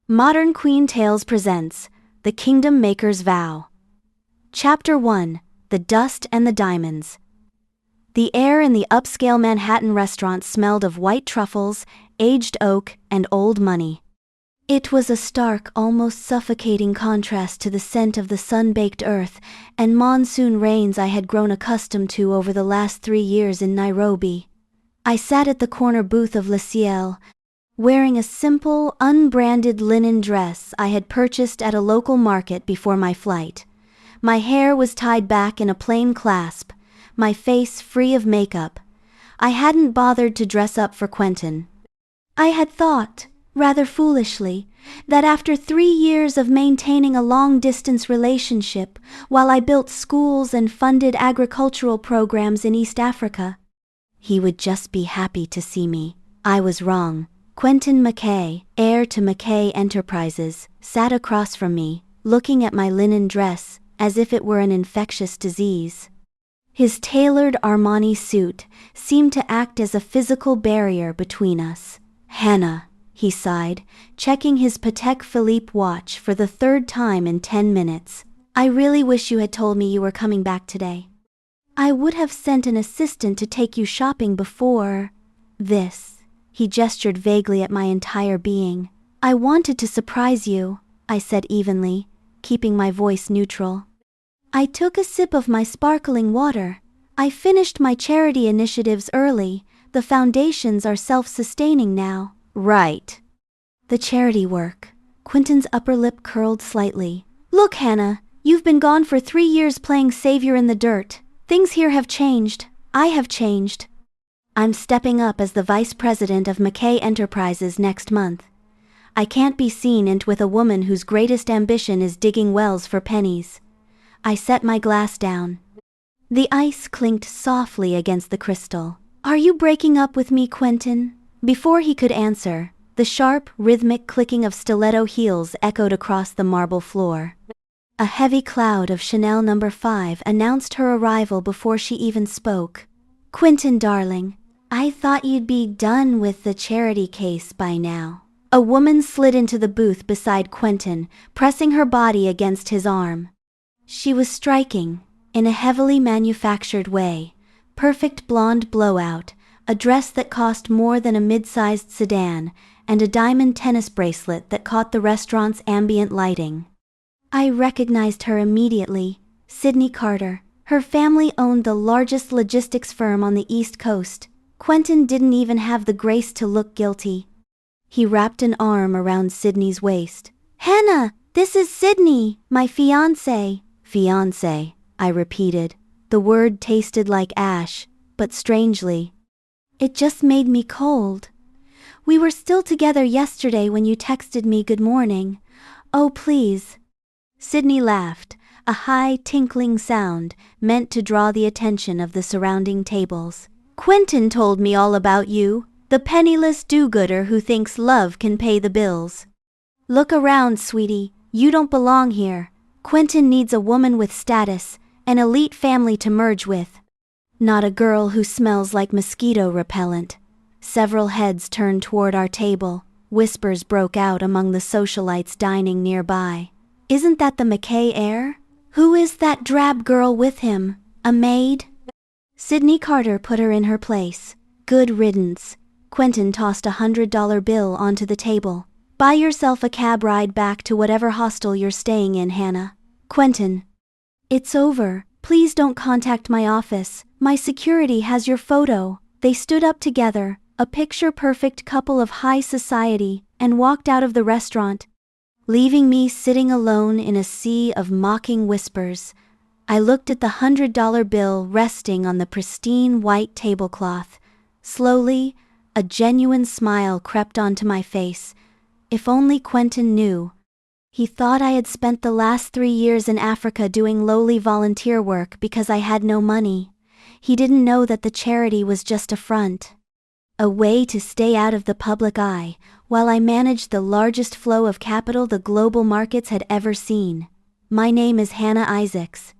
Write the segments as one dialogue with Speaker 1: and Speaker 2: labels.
Speaker 1: Modern Queen Tales presents The Kingdom Maker's Vow. Chapter 1: The Dust and the Diamonds. The air in the upscale Manhattan restaurant smelled of white truffles, aged oak, and old money. It was a stark, almost suffocating contrast to the scent of the sun-baked earth and monsoon rains I had grown accustomed to over the last 3 years in Nairobi. I sat at the corner booth of Le Ciel, wearing a simple, unbranded linen dress I had purchased at a local market before my flight. My hair was tied back in a plain clasp, my face free of makeup. I hadn't bothered to dress up for Quentin. I had thought, rather foolishly, that after 3 years of maintaining a long-distance relationship while I built schools and funded agricultural programs in East Africa, he would just be happy to see me. I was wrong. Quentin MacKay, heir to MacKay Enterprises, sat across from me, looking at my linen dress as if it were an infectious disease. His tailored Armani suit seemed to act as a physical barrier between us. "Hanna," he sighed, checking his Patek Philippe watch for the 3rd time in 10 minutes. "I really wish you had told me you were coming back today. I would have sent an assistant to take you shopping before this." He gestured vaguely at my entire being. "I wanted to surprise you," I said evenly, keeping my voice neutral. I took a sip of my sparkling water. "I finished my charity initiatives early. The foundations are self-sustaining now." "Right." "The charity work." Quentin's upper lip curled slightly. "Look, Hanna, you've been gone for 3 years playing savior in the dirt. Things here have changed. I have changed. I'm stepping up as the vice president of MacKay Enterprises next month. I can't be seen with a woman whose greatest ambition is digging wells for pennies." I set my glass down. The ice clinked softly against the crystal. "Are you breaking up with me, Quentin?" Before he could answer, the sharp, rhythmic clicking of stiletto heels echoed across the marble floor. A heavy cloud of Chanel No. 5 announced her arrival before she even spoke. "Quentin, darling, I thought you'd be done with the charity case by now." A woman slid into the booth beside Quentin, pressing her body against his arm. She was striking, in a heavily manufactured way, perfect blonde blowout, a dress that cost more than a mid-sized sedan, and a diamond tennis bracelet that caught the restaurant's ambient lighting. I recognized her immediately. Sydney Carter. Her family owned the largest logistics firm on the East Coast. Quentin didn't even have the grace to look guilty. He wrapped an arm around Sydney's waist. "Hanna, this is Sydney, my fiancé." "Fiancé," I repeated. The word tasted like ash, but strangely. It just made me cold. "We were still together yesterday when you texted me good morning. Oh, please." Sydney laughed, a high, tinkling sound meant to draw the attention of the surrounding tables. "Quentin told me all about you, the penniless do-gooder who thinks love can pay the bills. Look around, sweetie, you don't belong here. Quentin needs a woman with status, an elite family to merge with. Not a girl who smells like mosquito repellent." Several heads turned toward our table. Whispers broke out among the socialites dining nearby. "Isn't that the MacKay heir? Who is that drab girl with him? A maid?" Sydney Carter put her in her place. "Good riddance." Quentin tossed a $100 bill onto the table. "Buy yourself a cab ride back to whatever hostel you're staying in, Hanna." "Quentin." "It's over. Please don't contact my office. My security has your photo." They stood up together, a picture-perfect couple of high society, and walked out of the restaurant, leaving me sitting alone in a sea of mocking whispers. I looked at the $100 bill resting on the pristine white tablecloth. Slowly, a genuine smile crept onto my face. If only Quentin knew. He thought I had spent the last 3 years in Africa doing lowly volunteer work because I had no money. He didn't know that the charity was just a front. A way to stay out of the public eye, while I managed the largest flow of capital the global markets had ever seen. My name is Hanna Isaacs.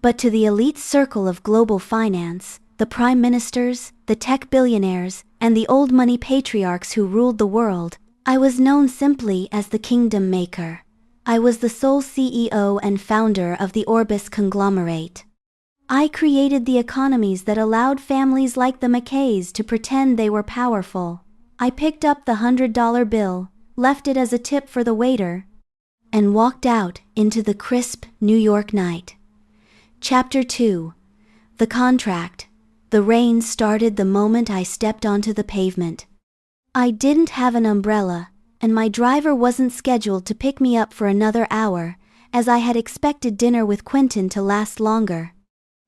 Speaker 1: But to the elite circle of global finance, the prime ministers, the tech billionaires, and the old money patriarchs who ruled the world, I was known simply as the Kingdom Maker. I was the sole CEO and founder of the Orbis Conglomerate. I created the economies that allowed families like the MacKays to pretend they were powerful. I picked up the $100 bill, left it as a tip for the waiter, and walked out into the crisp New York night. Chapter 2. The Contract. The rain started the moment I stepped onto the pavement. I didn't have an umbrella, and my driver wasn't scheduled to pick me up for another hour, as I had expected dinner with Quentin to last longer.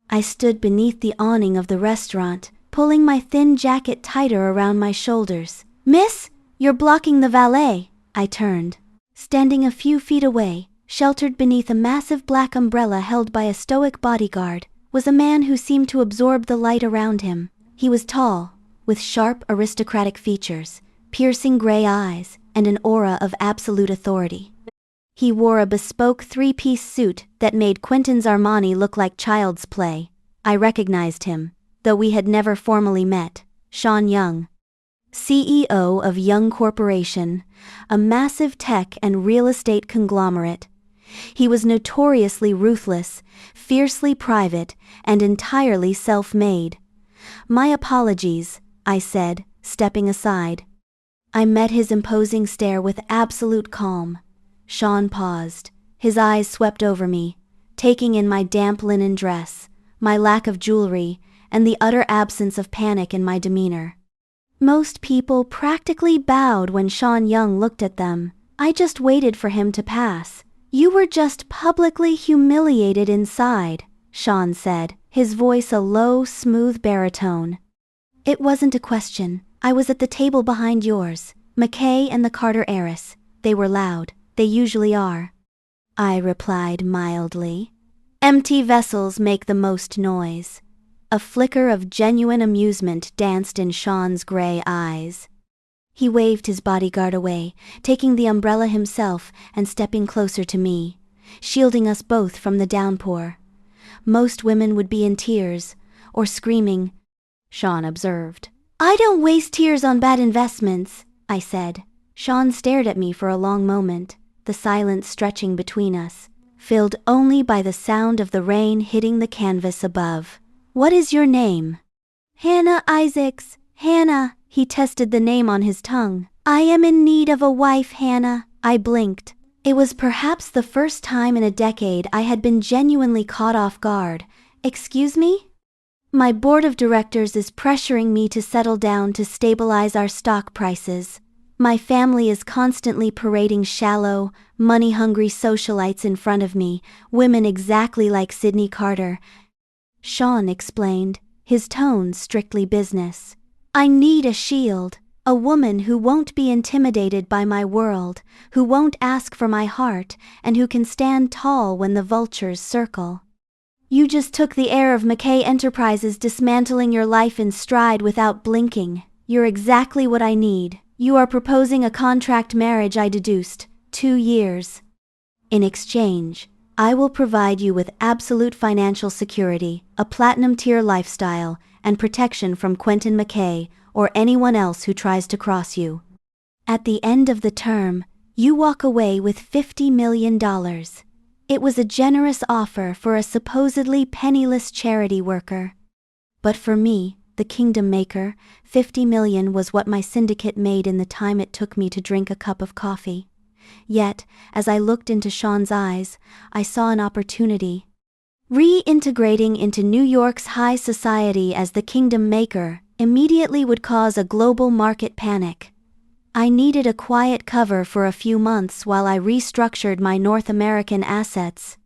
Speaker 1: I stood beneath the awning of the restaurant, pulling my thin jacket tighter around my shoulders. "Miss, you're blocking the valet." I turned. Standing a few feet away, sheltered beneath a massive black umbrella held by a stoic bodyguard, was a man who seemed to absorb the light around him. He was tall, with sharp aristocratic features, piercing gray eyes, and an aura of absolute authority. He wore a bespoke three-piece suit that made Quentin's Armani look like child's play. I recognized him, though we had never formally met. Sean Young, CEO of Young Corporation, a massive tech and real estate conglomerate. He was notoriously ruthless, fiercely private, and entirely self-made. "My apologies," I said, stepping aside. I met his imposing stare with absolute calm. Sean paused. His eyes swept over me, taking in my damp linen dress, my lack of jewelry, and the utter absence of panic in my demeanor. Most people practically bowed when Sean Young looked at them. I just waited for him to pass. "You were just publicly humiliated inside," Sean said, his voice a low, smooth baritone. "It wasn't a question. I was at the table behind yours, MacKay and the Carter heiress. They were loud. They usually are," I replied mildly. "Empty vessels make the most noise." A flicker of genuine amusement danced in Sean's gray eyes. He waved his bodyguard away, taking the umbrella himself and stepping closer to me, shielding us both from the downpour. "Most women would be in tears, or screaming," Sean observed. "I don't waste tears on bad investments," I said. Sean stared at me for a long moment, the silence stretching between us, filled only by the sound of the rain hitting the canvas above. "What is your name?" "Hanna Isaacs." "Hanna," he tested the name on his tongue. "I am in need of a wife, Hanna." I blinked. It was perhaps the first time in a decade I had been genuinely caught off guard. "Excuse me?" "My board of directors is pressuring me to settle down to stabilize our stock prices. My family is constantly parading shallow, money-hungry socialites in front of me, women exactly like Sydney Carter," Sean explained, his tone strictly business. "I need a shield, a woman who won't be intimidated by my world, who won't ask for my heart, and who can stand tall when the vultures circle." "You just took the air of MacKay Enterprises dismantling your life in stride without blinking. You're exactly what I need. You are proposing a contract marriage, I deduced. 2 years. In exchange, I will provide you with absolute financial security, a platinum-tier lifestyle, and protection from Quentin MacKay or anyone else who tries to cross you. At the end of the term, you walk away with $50 million. It was a generous offer for a supposedly penniless charity worker. But for me, the Kingdom Maker, $50 million was what my syndicate made in the time it took me to drink a cup of coffee. Yet, as I looked into Sean's eyes, I saw an opportunity. Reintegrating into New York's high society as the Kingdom Maker immediately would cause a global market panic. I needed a quiet cover for a few months while I restructured my North American assets.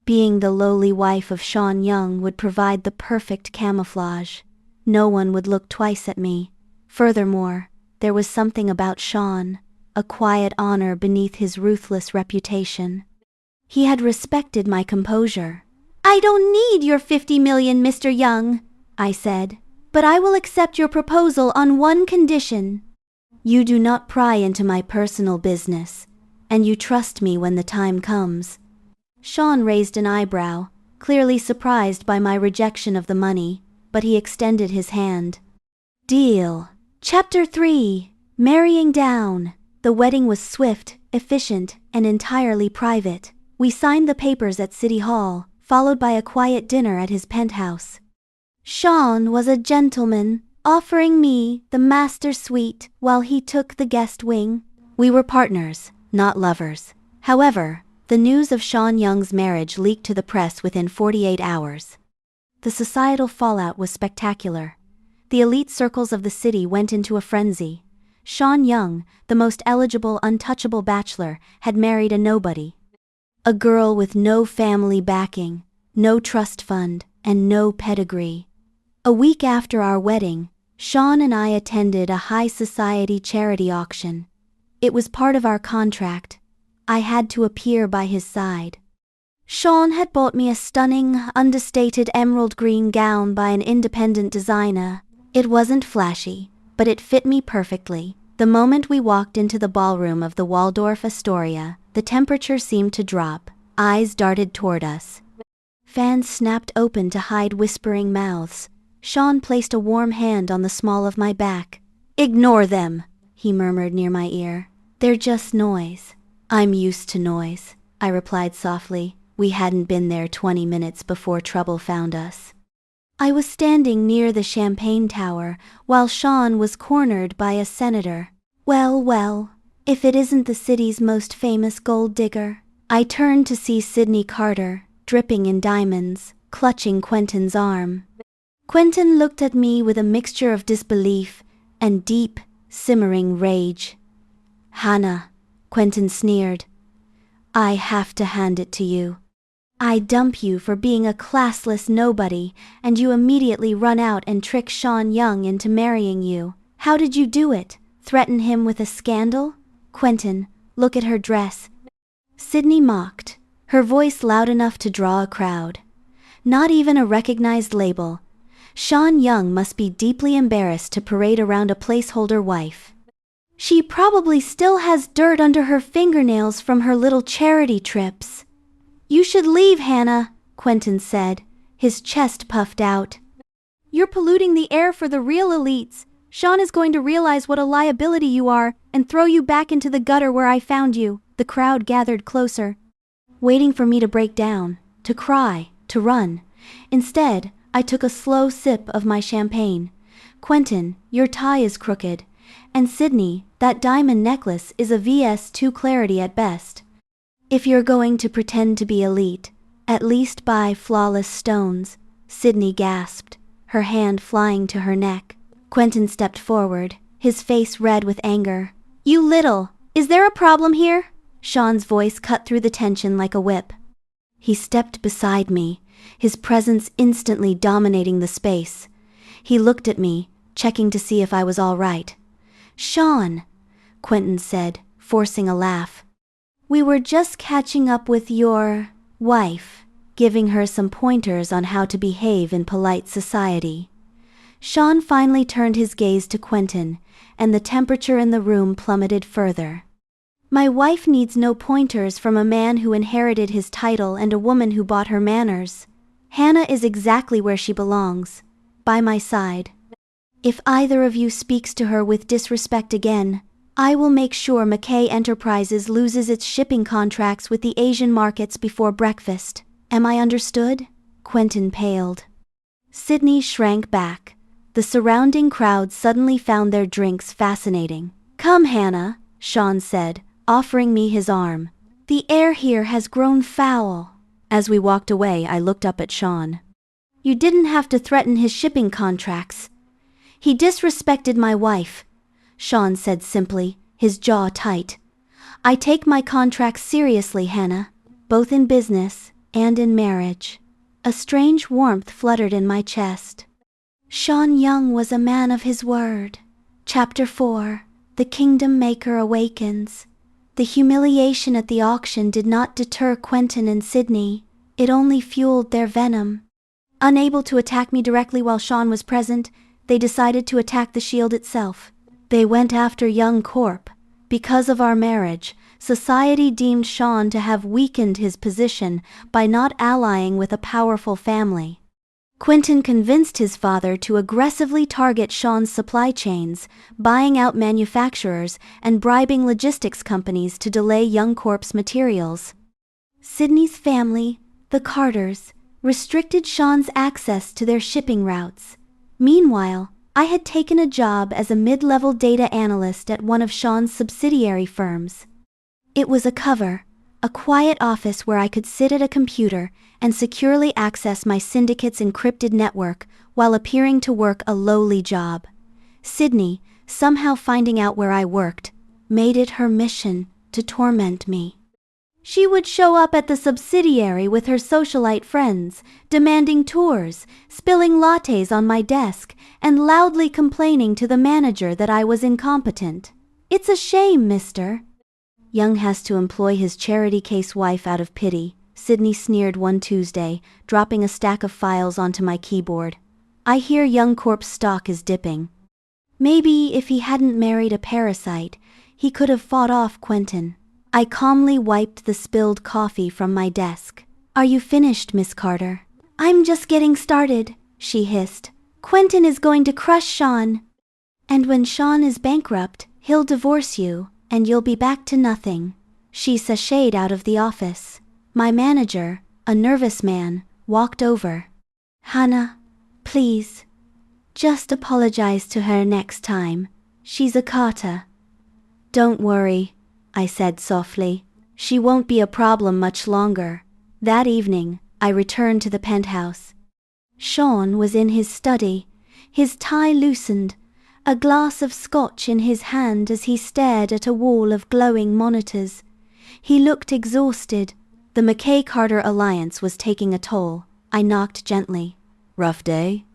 Speaker 1: Being the lowly wife of Sean Young would provide the perfect camouflage. No one would look twice at me. Furthermore, there was something about Sean, a quiet honor beneath his ruthless reputation. He had respected my composure. "I don't need your $50 million, Mr. Young," I said, "but I will accept your proposal on one condition. You do not pry into my personal business, and you trust me when the time comes." Sean raised an eyebrow, clearly surprised by my rejection of the money, but he extended his hand. "Deal." Chapter 3. Marrying Down. The wedding was swift, efficient, and entirely private. We signed the papers at City Hall, followed by a quiet dinner at his penthouse. Sean was a gentleman, offering me the master suite while he took the guest wing. We were partners, not lovers. However, the news of Sean Young's marriage leaked to the press within 48 hours. The societal fallout was spectacular. The elite circles of the city went into a frenzy. Sean Young, the most eligible untouchable bachelor, had married a nobody. A girl with no family backing, no trust fund, and no pedigree. A week after our wedding, Sean and I attended a high society charity auction. It was part of our contract. I had to appear by his side. Sean had bought me a stunning, understated emerald green gown by an independent designer. It wasn't flashy, but it fit me perfectly. The moment we walked into the ballroom of the Waldorf Astoria, the temperature seemed to drop. Eyes darted toward us. Fans snapped open to hide whispering mouths. Sean placed a warm hand on the small of my back. "Ignore them," he murmured near my ear. "They're just noise." "I'm used to noise," I replied softly. We hadn't been there 20 minutes before trouble found us. I was standing near the champagne tower, while Sean was cornered by a senator. Well, if it isn't the city's most famous gold digger. I turned to see Sydney Carter, dripping in diamonds, clutching Quentin's arm. Quentin looked at me with a mixture of disbelief and deep, simmering rage. "Hanna," Quentin sneered, "I have to hand it to you. I dump you for being a classless nobody, and you immediately run out and trick Sean Young into marrying you. How did you do it? Threaten him with a scandal? Quentin, look at her dress." Sydney mocked, her voice loud enough to draw a crowd. Not even a recognized label. Sean Young must be deeply embarrassed to parade around a placeholder wife. "She probably still has dirt under her fingernails from her little charity trips." "You should leave, Hanna," Quentin said, his chest puffed out. "You're polluting the air for the real elites. Sean is going to realize what a liability you are and throw you back into the gutter where I found you." The crowd gathered closer, waiting for me to break down, to cry, to run. Instead, I took a slow sip of my champagne. "Quentin, your tie is crooked. And Sydney, that diamond necklace is a VS2 clarity at best. If you're going to pretend to be elite, at least buy flawless stones." Sydney gasped, her hand flying to her neck. Quentin stepped forward, his face red with anger. "You little, is there a problem here?" Sean's voice cut through the tension like a whip. He stepped beside me, his presence instantly dominating the space. He looked at me, checking to see if I was all right. "Sean," Quentin said, forcing a laugh. "We were just catching up with your wife, giving her some pointers on how to behave in polite society." Sean finally turned his gaze to Quentin, and the temperature in the room plummeted further. "My wife needs no pointers from a man who inherited his title and a woman who bought her manners. Hanna is exactly where she belongs, by my side. If either of you speaks to her with disrespect again, I will make sure MacKay Enterprises loses its shipping contracts with the Asian markets before breakfast. Am I understood?" Quentin paled. Sydney shrank back. The surrounding crowd suddenly found their drinks fascinating. "Come, Hanna," Sean said, offering me his arm. "The air here has grown foul." As we walked away, I looked up at Sean. "You didn't have to threaten his shipping contracts." "He disrespected my wife," Sean said simply, his jaw tight. "I take my contracts seriously, Hanna, both in business and in marriage." A strange warmth fluttered in my chest. Sean Young was a man of his word. Chapter 4. The Kingdom Maker Awakens. The humiliation at the auction did not deter Quentin and Sydney. It only fueled their venom. Unable to attack me directly while Sean was present, they decided to attack the shield itself. They went after Young Corp. Because of our marriage, society deemed Sean to have weakened his position by not allying with a powerful family. Quentin convinced his father to aggressively target Sean's supply chains, buying out manufacturers and bribing logistics companies to delay Young Corp's materials. Sydney's family, the Carters, restricted Sean's access to their shipping routes. Meanwhile, I had taken a job as a mid-level data analyst at one of Sean's subsidiary firms. It was a cover, a quiet office where I could sit at a computer and securely access my syndicate's encrypted network while appearing to work a lowly job. Sydney, somehow finding out where I worked, made it her mission to torment me. She would show up at the subsidiary with her socialite friends, demanding tours, spilling lattes on my desk, and loudly complaining to the manager that I was incompetent. "It's a shame, mister." Young has to employ his charity case wife out of pity, Sydney sneered one Tuesday, dropping a stack of files onto my keyboard. "I hear Young Corp's stock is dipping." Maybe if he hadn't married a parasite, he could have fought off Quentin. I calmly wiped the spilled coffee from my desk. "Are you finished, Miss Carter?" "I'm just getting started," she hissed. "Quentin is going to crush Sean. And when Sean is bankrupt, he'll divorce you, and you'll be back to nothing." She sashayed out of the office. My manager, a nervous man, walked over. "Hanna, please. Just apologize to her next time. She's a Carter." "Don't worry," I said softly. "She won't be a problem much longer." That evening, I returned to the penthouse. Sean was in his study, his tie loosened, a glass of scotch in his hand as he stared at a wall of glowing monitors. He looked exhausted. The MacKay-Carter alliance was taking a toll. I knocked gently. "Rough day?"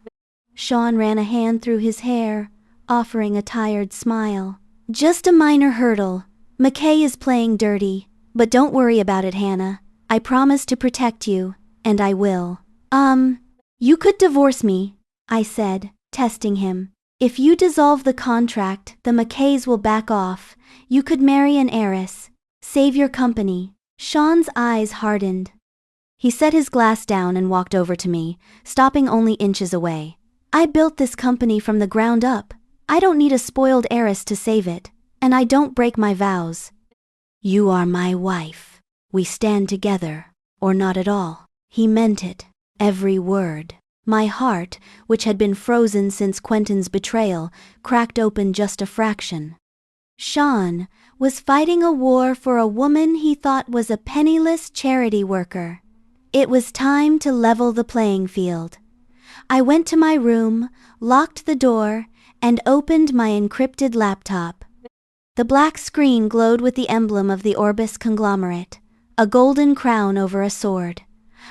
Speaker 1: Sean ran a hand through his hair, offering a tired smile. "Just a minor hurdle. MacKay is playing dirty, but don't worry about it, Hanna. I promise to protect you, and I will." You could divorce me," I said, testing him. "If you dissolve the contract, the MacKays will back off. You could marry an heiress. Save your company." Sean's eyes hardened. He set his glass down and walked over to me, stopping only inches away. "I built this company from the ground up. I don't need a spoiled heiress to save it. And I don't break my vows." "You are my wife. We stand together, or not at all." He meant it, every word. My heart, which had been frozen since Quentin's betrayal, cracked open just a fraction. Sean was fighting a war for a woman he thought was a penniless charity worker. It was time to level the playing field. I went to my room, locked the door, and opened my encrypted laptop. The black screen glowed with the emblem of the Orbis Conglomerate, a golden crown over a sword.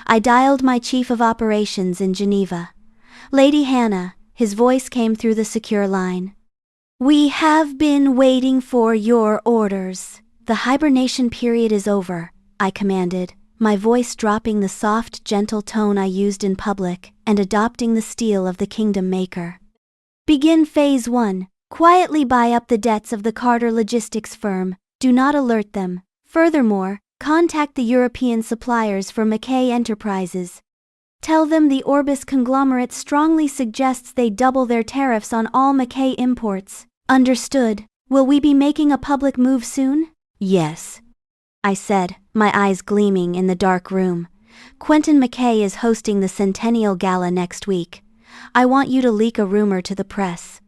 Speaker 1: I dialed my chief of operations in Geneva. "Lady Hanna," his voice came through the secure line. "We have been waiting for your orders." "The hibernation period is over," I commanded, my voice dropping the soft, gentle tone I used in public and adopting the steel of the Kingdom Maker. "Begin Phase 1. Quietly buy up the debts of the Carter logistics firm. Do not alert them. Furthermore, contact the European suppliers for MacKay Enterprises. Tell them the Orbis Conglomerate strongly suggests they double their tariffs on all MacKay imports." "Understood. Will we be making a public move soon?" "Yes," I said, my eyes gleaming in the dark room. "Quentin MacKay is hosting the Centennial Gala next week. I want you to leak a rumor to the press.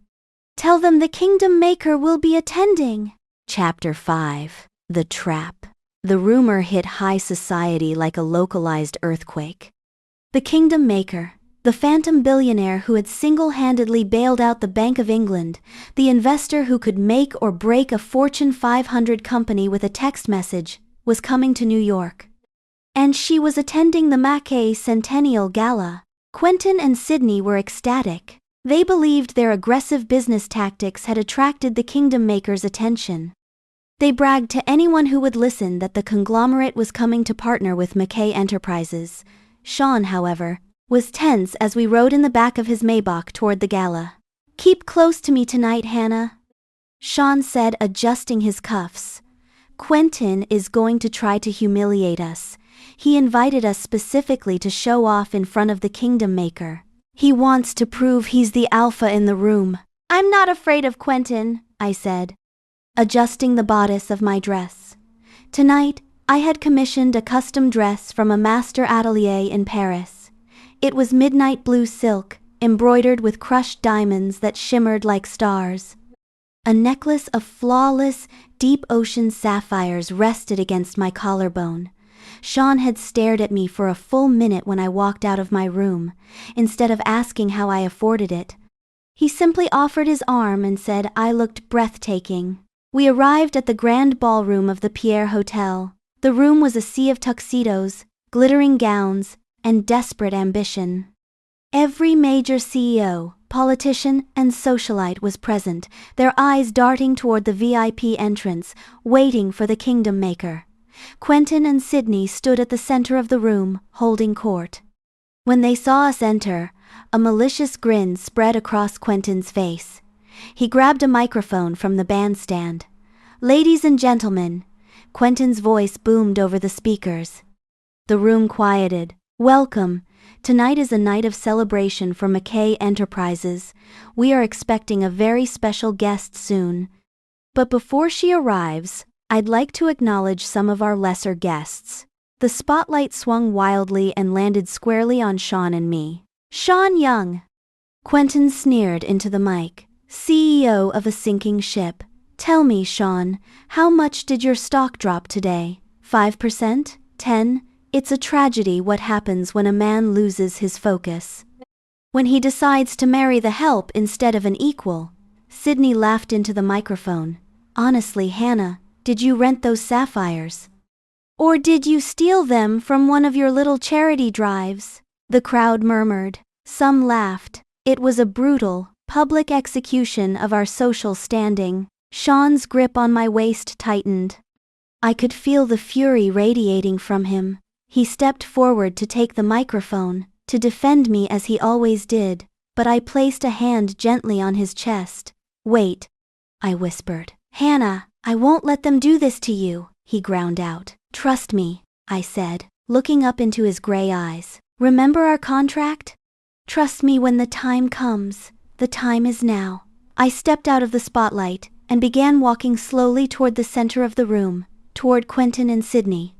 Speaker 1: Tell them the Kingdom Maker will be attending." Chapter 5. The Trap. The rumor hit high society like a localized earthquake. The Kingdom Maker, the phantom billionaire who had single-handedly bailed out the Bank of England, the investor who could make or break a Fortune 500 company with a text message, was coming to New York. And she was attending the MacKay Centennial Gala. Quentin and Sydney were ecstatic. They believed their aggressive business tactics had attracted the Kingdom Maker's attention. They bragged to anyone who would listen that the conglomerate was coming to partner with MacKay Enterprises. Sean, however, was tense as we rode in the back of his Maybach toward the gala. "Keep close to me tonight, Hanna," Sean said, adjusting his cuffs. "Quentin is going to try to humiliate us. He invited us specifically to show off in front of the Kingdom Maker." He wants to prove he's the alpha in the room. I'm not afraid of Quentin, I said, adjusting the bodice of my dress. Tonight, I had commissioned a custom dress from a master atelier in Paris. It was midnight blue silk, embroidered with crushed diamonds that shimmered like stars. A necklace of flawless, deep ocean sapphires rested against my collarbone. Sean had stared at me for a full minute when I walked out of my room, instead of asking how I afforded it. He simply offered his arm and said I looked breathtaking. We arrived at the grand ballroom of the Pierre Hotel. The room was a sea of tuxedos, glittering gowns, and desperate ambition. Every major CEO, politician, and socialite was present, their eyes darting toward the VIP entrance, waiting for the kingdom maker. Quentin and Sydney stood at the center of the room, holding court. When they saw us enter, a malicious grin spread across Quentin's face. He grabbed a microphone from the bandstand. "Ladies and gentlemen," Quentin's voice boomed over the speakers. The room quieted. "Welcome. Tonight is a night of celebration for MacKay Enterprises. We are expecting a very special guest soon. But before she arrives, I'd like to acknowledge some of our lesser guests." The spotlight swung wildly and landed squarely on Sean and me. "Sean Young," Quentin sneered into the mic, "CEO of a sinking ship. Tell me, Sean, how much did your stock drop today? 5%? 10? It's a tragedy what happens when a man loses his focus. When he decides to marry the help instead of an equal." Sydney laughed into the microphone. "Honestly, Hannah, did you rent those sapphires? Or did you steal them from one of your little charity drives?" The crowd murmured. Some laughed. It was a brutal, public execution of our social standing. Sean's grip on my waist tightened. I could feel the fury radiating from him. He stepped forward to take the microphone, to defend me as he always did, but I placed a hand gently on his chest. "Wait," I whispered. "Hannah, I won't let them do this to you," he ground out. "Trust me," I said, looking up into his gray eyes. "Remember our contract? Trust me when the time comes. The time is now." I stepped out of the spotlight and began walking slowly toward the center of the room, toward Quentin and Sydney.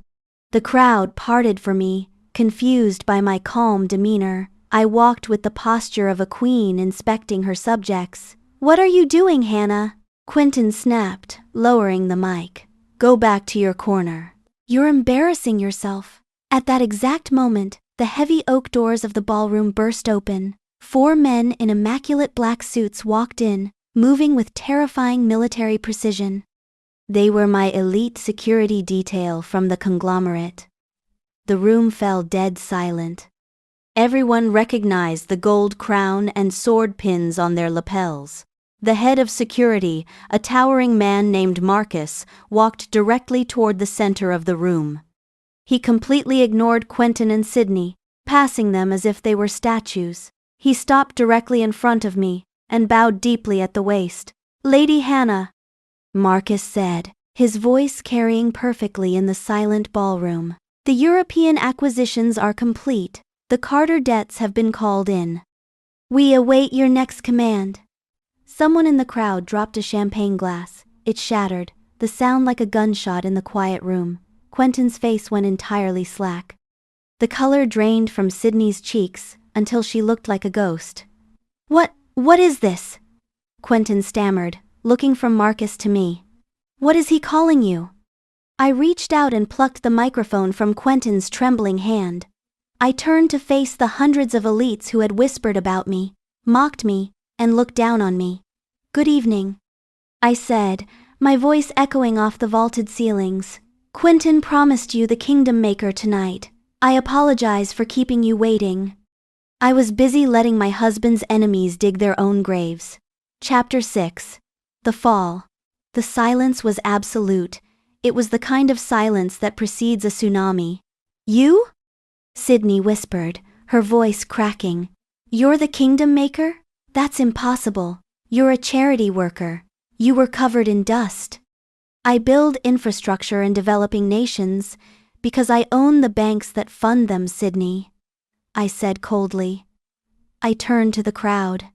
Speaker 1: The crowd parted for me, confused by my calm demeanor. I walked with the posture of a queen inspecting her subjects. "What are you doing, Hannah?" Quentin snapped, lowering the mic. "Go back to your corner. You're embarrassing yourself." At that exact moment, the heavy oak doors of the ballroom burst open. 4 men in immaculate black suits walked in, moving with terrifying military precision. They were my elite security detail from the conglomerate. The room fell dead silent. Everyone recognized the gold crown and sword pins on their lapels. The head of security, a towering man named Marcus, walked directly toward the center of the room. He completely ignored Quentin and Sydney, passing them as if they were statues. He stopped directly in front of me and bowed deeply at the waist. "Lady Hannah," Marcus said, his voice carrying perfectly in the silent ballroom. "The European acquisitions are complete. The Carter debts have been called in. We await your next command." Someone in the crowd dropped a champagne glass. It shattered, the sound like a gunshot in the quiet room. Quentin's face went entirely slack. The color drained from Sydney's cheeks until she looked like a ghost. What is this?" Quentin stammered, looking from Marcus to me. "What is he calling you?" I reached out and plucked the microphone from Quentin's trembling hand. I turned to face the hundreds of elites who had whispered about me, mocked me, and looked down on me. "Good evening," I said, my voice echoing off the vaulted ceilings. "Quentin promised you the kingdom maker tonight. I apologize for keeping you waiting. I was busy letting my husband's enemies dig their own graves." Chapter 6. The Fall. The silence was absolute. It was the kind of silence that precedes a tsunami. "You?" Sydney whispered, her voice cracking. "You're the kingdom maker? That's impossible. You're a charity worker. You were covered in dust." "I build infrastructure in developing nations because I own the banks that fund them, Sydney," I said coldly. I turned to the crowd.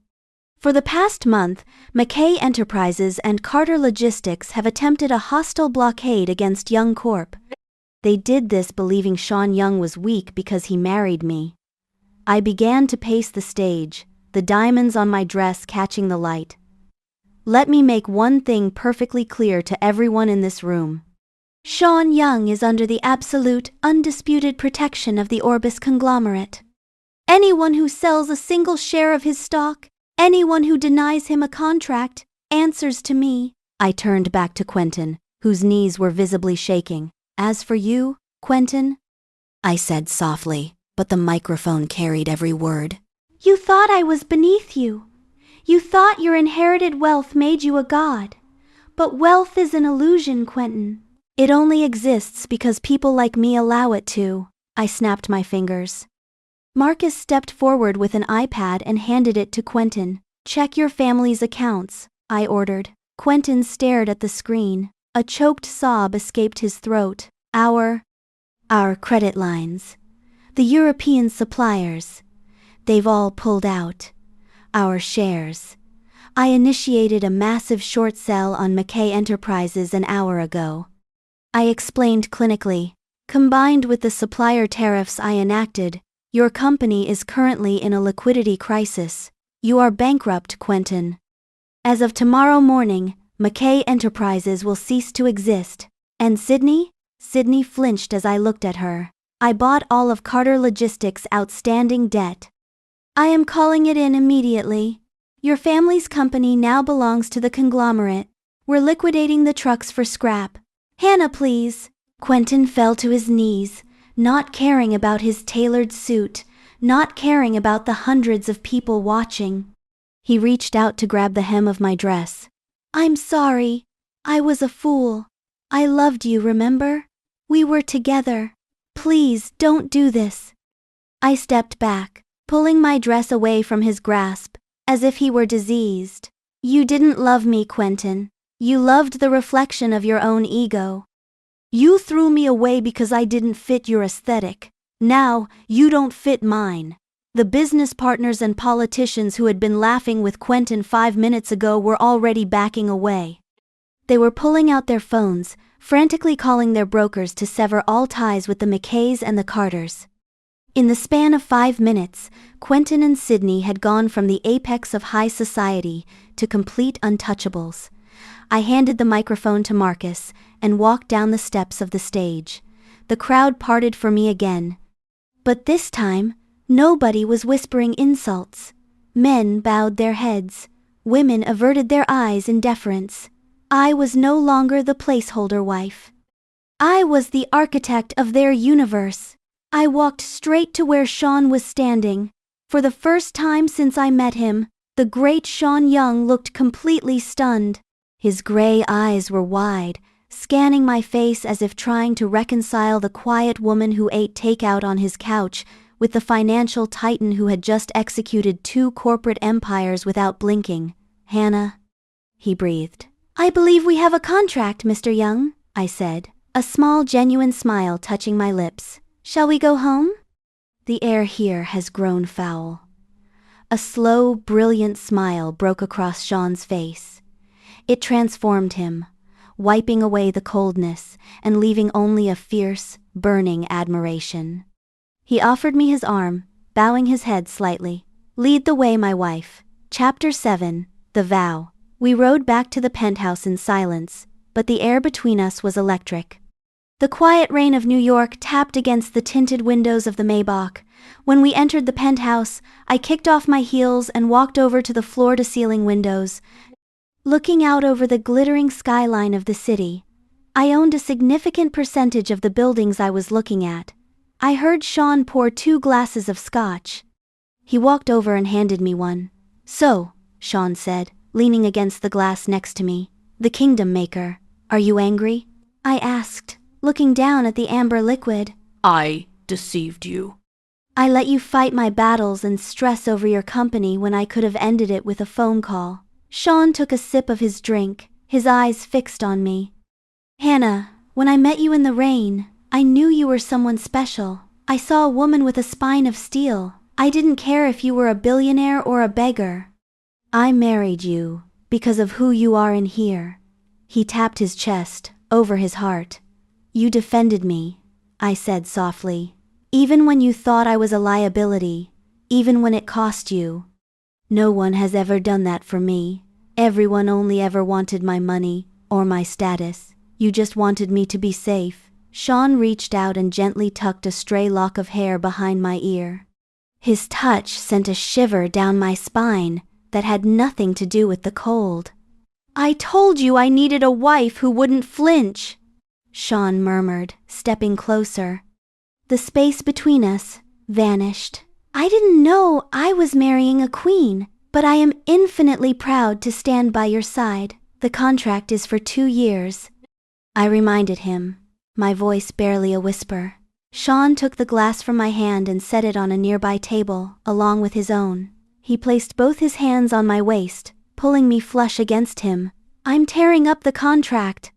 Speaker 1: For the past month, MacKay Enterprises and Carter Logistics have attempted a hostile blockade against Young Corp. They did this believing Sean Young was weak because he married me. I began to pace the stage, the diamonds on my dress catching the light. Let me make one thing perfectly clear to everyone in this room. Sean Young is under the absolute, undisputed protection of the Orbis Conglomerate. Anyone who sells a single share of his stock, anyone who denies him a contract, answers to me. I turned back to Quentin, whose knees were visibly shaking. As for you, Quentin, I said softly, but the microphone carried every word. You thought I was beneath you. You thought your inherited wealth made you a god. But wealth is an illusion, Quentin. It only exists because people like me allow it to. I snapped my fingers. Marcus stepped forward with an iPad and handed it to Quentin. Check your family's accounts, I ordered. Quentin stared at the screen. A choked sob escaped his throat. Our credit lines. The European suppliers. They've all pulled out. Our shares. I initiated a massive short sell on MacKay Enterprises an hour ago. I explained clinically. Combined with the supplier tariffs I enacted, your company is currently in a liquidity crisis. You are bankrupt, Quentin. As of tomorrow morning, MacKay Enterprises will cease to exist. And Sydney? Sydney flinched as I looked at her. I bought all of Carter Logistics' outstanding debt. I am calling it in immediately. Your family's company now belongs to the conglomerate. We're liquidating the trucks for scrap. Hanna, please. Quentin fell to his knees, not caring about his tailored suit, not caring about the hundreds of people watching. He reached out to grab the hem of my dress. I'm sorry. I was a fool. I loved you, remember? We were together. Please don't do this. I stepped back, pulling my dress away from his grasp, as if he were diseased. You didn't love me, Quentin. You loved the reflection of your own ego. You threw me away because I didn't fit your aesthetic. Now, you don't fit mine. The business partners and politicians who had been laughing with Quentin 5 minutes ago were already backing away. They were pulling out their phones, frantically calling their brokers to sever all ties with the MacKays and the Carters. In the span of 5 minutes, Quentin and Sydney had gone from the apex of high society to complete untouchables. I handed the microphone to Marcus and walked down the steps of the stage. The crowd parted for me again. But this time, nobody was whispering insults. Men bowed their heads. Women averted their eyes in deference. I was no longer the placeholder wife. I was the architect of their universe. I walked straight to where Sean was standing. For the first time since I met him, the great Sean Young looked completely stunned. His gray eyes were wide, scanning my face as if trying to reconcile the quiet woman who ate takeout on his couch with the financial titan who had just executed 2 corporate empires without blinking. Hanna, he breathed. I believe we have a contract, Mr. Young, I said, a small genuine smile touching my lips. Shall we go home? The air here has grown foul. A slow, brilliant smile broke across Sean's face. It transformed him, wiping away the coldness and leaving only a fierce, burning admiration. He offered me his arm, bowing his head slightly. Lead the way, my wife. Chapter 7, The Vow. We rode back to the penthouse in silence, but the air between us was electric. The quiet rain of New York tapped against the tinted windows of the Maybach. When we entered the penthouse, I kicked off my heels and walked over to the floor-to-ceiling windows. Looking out over the glittering skyline of the city, I owned a significant percentage of the buildings I was looking at. I heard Sean pour 2 glasses of scotch. He walked over and handed me one. So, Sean said, leaning against the glass next to me, the Kingdom Maker, are you angry? I asked, looking down at the amber liquid.
Speaker 2: I deceived you.
Speaker 1: I let you fight my battles and stress over your company when I could have ended it with a phone call. Sean took a sip of his drink, his eyes fixed on me. Hanna, when I met you in the rain, I knew you were someone special. I saw a woman with a spine of steel, I didn't care if you were a billionaire or a beggar. I married you because of who you are in here." He tapped his chest, over his heart. "You defended me," I said softly. "Even when you thought I was a liability, even when it cost you. No one has ever done that for me. Everyone only ever wanted my money, or my status. You just wanted me to be safe." Sean reached out and gently tucked a stray lock of hair behind my ear. His touch sent a shiver down my spine that had nothing to do with the cold. "I told you I needed a wife who wouldn't flinch," Sean murmured, stepping closer. The space between us vanished. "I didn't know I was marrying a queen, but I am infinitely proud to stand by your side. The contract is for 2 years." I reminded him, my voice barely a whisper. Sean took the glass from my hand and set it on a nearby table, along with his own. He placed both his hands on my waist, pulling me flush against him. "I'm tearing up the contract,"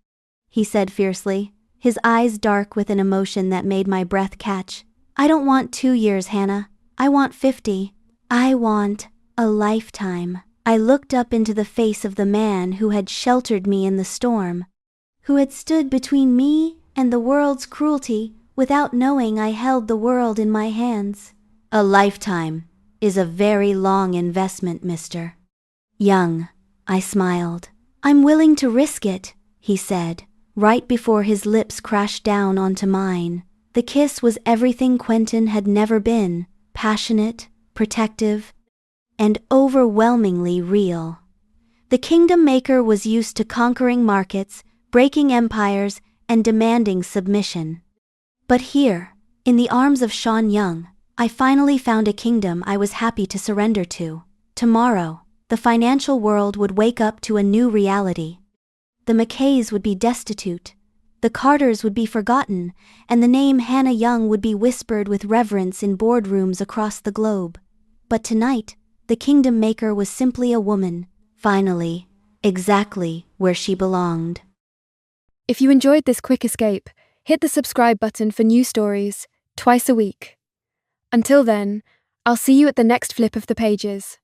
Speaker 1: he said fiercely, his eyes dark with an emotion that made my breath catch. "I don't want 2 years, Hanna. I want 50. I want a lifetime." I looked up into the face of the man who had sheltered me in the storm, who had stood between me and the world's cruelty without knowing I held the world in my hands. "A lifetime is a very long investment, Mr. Young," I smiled. "I'm willing to risk it," he said, right before his lips crashed down onto mine. The kiss was everything Quentin had never been: passionate, protective, and overwhelmingly real. The Kingdom Maker was used to conquering markets, breaking empires, and demanding submission. But here, in the arms of Sean Young, I finally found a kingdom I was happy to surrender to. Tomorrow, the financial world would wake up to a new reality. The MacKays would be destitute, the Carters would be forgotten, and the name Hanna Young would be whispered with reverence in boardrooms across the globe. But tonight, the Kingdom Maker was simply a woman, finally, exactly where she belonged.
Speaker 3: If you enjoyed this quick escape, hit the subscribe button for new stories twice a week. Until then, I'll see you at the next flip of the pages.